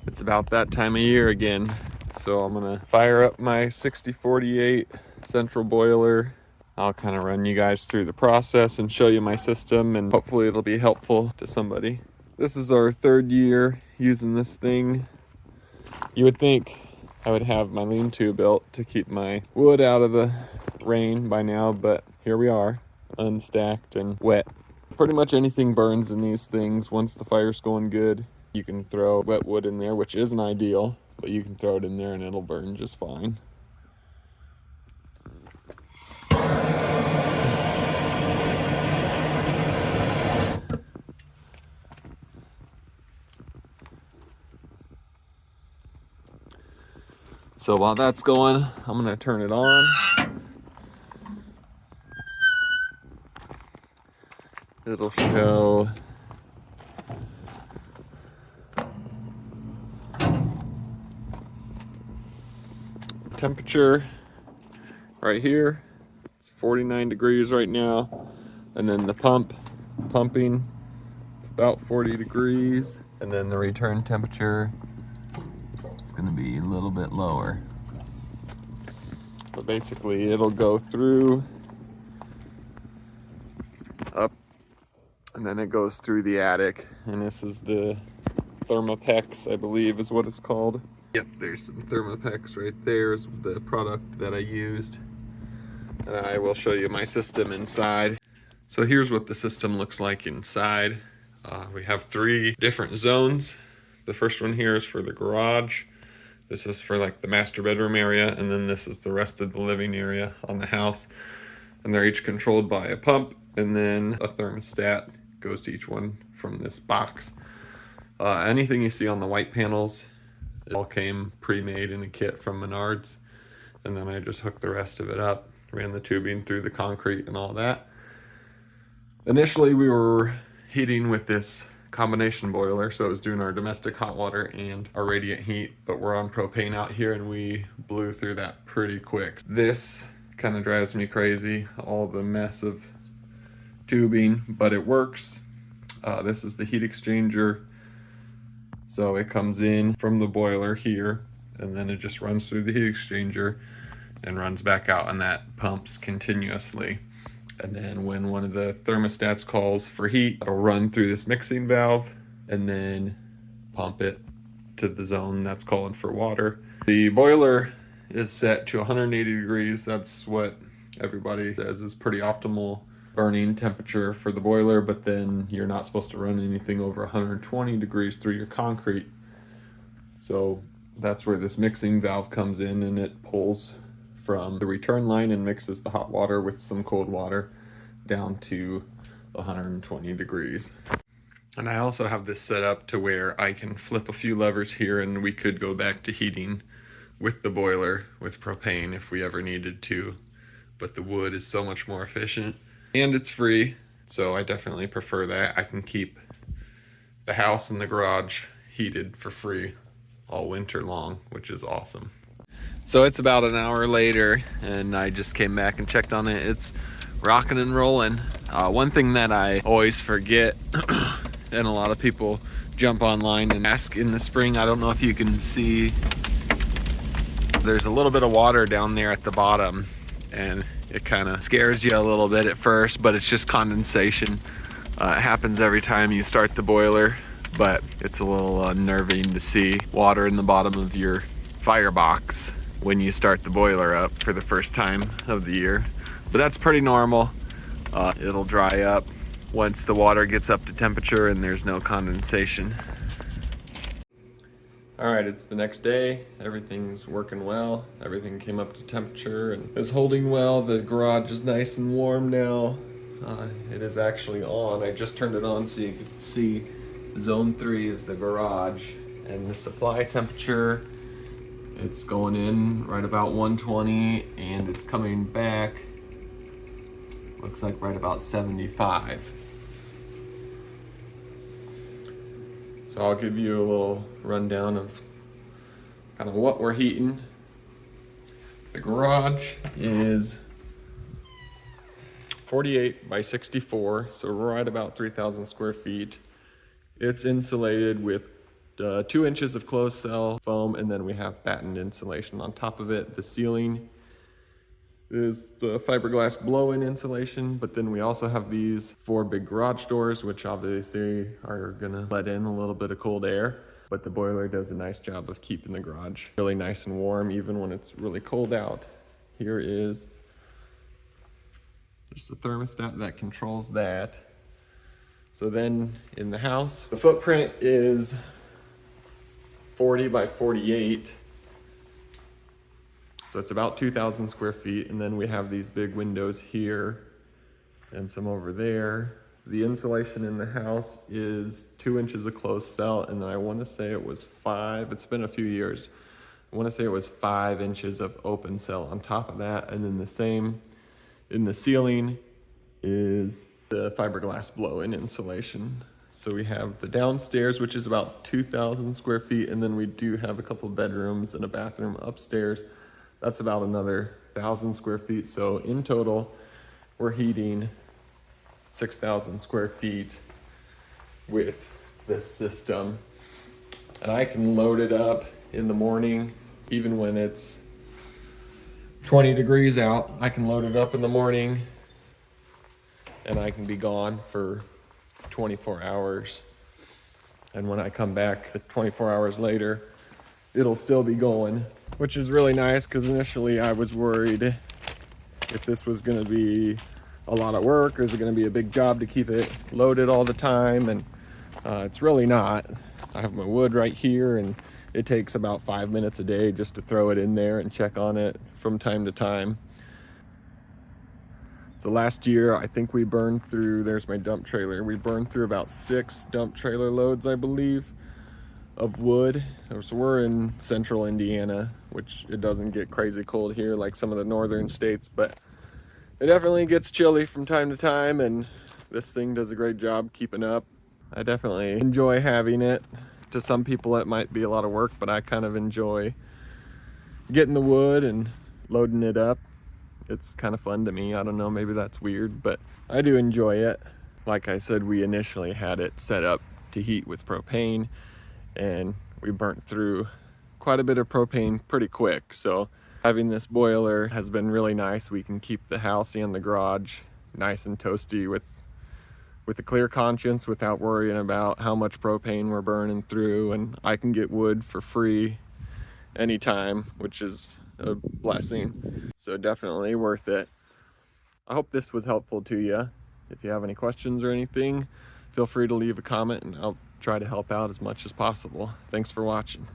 It's about that time of year again. So I'm gonna fire up my 6048 central boiler. I'll kind of run you guys through the process and show you my system, and hopefully it'll be helpful to somebody. This is our third year using this thing. You would think I would have my lean-to built to keep my wood out of the rain by now, but here we are, unstacked and wet. Pretty much anything burns in these things once the fire's going good. You can throw wet wood in there, which isn't ideal, but you can throw it in there and it'll burn just fine. So while that's going, I'm gonna turn it on. It'll show temperature right here. It's 49 degrees right now. And then the pumping, it's about 40 degrees. And then the return temperature is gonna be a little bit lower. But basically it'll go through, up, and then it goes through the attic. And this is the Thermopex, I believe is what it's called. Yep, there's some Thermopex right there is the product that I used. And I will show you my system inside. So here's what the system looks like inside. We have 3 different zones. The first one here is for the garage. This is for like the master bedroom area, and then this is the rest of the living area on the house. And they're each controlled by a pump, and then a thermostat goes to each one from this box. Anything you see on the white panels, it all came pre-made in a kit from Menards. And then I just hooked the rest of it up, ran the tubing through the concrete and all that. Initially we were heating with this combination boiler, so it was doing our domestic hot water and our radiant heat, but we're on propane out here and we blew through that pretty quick. This kind of drives me crazy, all the mess of tubing, but it works. This is the heat exchanger. So it comes in from the boiler here, and then it just runs through the heat exchanger and runs back out, and that pumps continuously. And then when one of the thermostats calls for heat, it'll run through this mixing valve and then pump it to the zone that's calling for water. The boiler is set to 180 degrees. That's what everybody says is pretty optimal burning temperature for the boiler, but then you're not supposed to run anything over 120 degrees through your concrete. So that's where this mixing valve comes in, and it pulls from the return line and mixes the hot water with some cold water down to 120 degrees. And I also have this set up to where I can flip a few levers here and we could go back to heating with the boiler with propane if we ever needed to. But the wood is so much more efficient and it's free, so I definitely prefer that. I can keep the house and the garage heated for free all winter long, which is awesome. So it's about an hour later and I just came back and checked on it. It's rocking and rolling. One thing that I always forget, and a lot of people jump online and ask in the spring, I don't know if you can see, there's a little bit of water down there at the bottom, and it kind of scares you a little bit at first, but it's just condensation. It happens every time you start the boiler, but it's a little unnerving to see water in the bottom of your firebox when you start the boiler up for the first time of the year. But that's pretty normal. It'll dry up once the water gets up to temperature and there's no condensation. All right, it's the next day. Everything's working well. Everything came up to temperature and is holding well. The garage is nice and warm now. It is actually on. I just turned it on so you can see zone 3 is the garage, and the supply temperature, it's going in right about 120 and it's coming back, looks like right about 75. So I'll give you a little rundown of kind of what we're heating. The garage is 48 by 64, so right about 3,000 square feet. It's insulated with 2 inches of closed cell foam, and then we have batten insulation on top of it. The ceiling is the fiberglass blow-in insulation, but then we also have these 4 big garage doors, which obviously are gonna let in a little bit of cold air, but the boiler does a nice job of keeping the garage really nice and warm even when it's really cold out. Here is just the thermostat that controls that. So then in the house, the footprint is 40 by 48. So it's about 2,000 square feet. And then we have these big windows here and some over there. The insulation in the house is 2 inches of closed cell. And then I want to say it was 5, it's been a few years. I want to say it was 5 inches of open cell on top of that. And then the same in the ceiling is the fiberglass blow-in insulation. So we have the downstairs, which is about 2,000 square feet. And then we do have a couple bedrooms and a bathroom upstairs. That's about another 1,000 square feet. So in total, we're heating 6,000 square feet with this system. And I can load it up in the morning, even when it's 20 degrees out. I can load it up in the morning and I can be gone for 24 hours. And when I come back 24 hours later, it'll still be going, which is really nice because initially I was worried if this was going to be a lot of work or is it going to be a big job to keep it loaded all the time, and it's really not. I have my wood right here and it takes about 5 minutes a day just to throw it in there and check on it from time to time. So last year, I think we burned through, there's my dump trailer, we burned through about 6 dump trailer loads, I believe, of wood. So we're in central Indiana, which it doesn't get crazy cold here like some of the northern states, but it definitely gets chilly from time to time, and this thing does a great job keeping up. I definitely enjoy having it. To some people it might be a lot of work, but I kind of enjoy getting the wood and loading it up. It's kind of fun to me. I don't know, maybe that's weird, but I do enjoy it. Like I said, we initially had it set up to heat with propane, and we burnt through quite a bit of propane pretty quick. So having this boiler has been really nice. We can keep the house and the garage nice and toasty with a clear conscience without worrying about how much propane we're burning through, and I can get wood for free anytime, which is a blessing. So definitely worth it. I hope this was helpful to you. If you have any questions or anything, feel free to leave a comment and I'll try to help out as much as possible. Thanks for watching.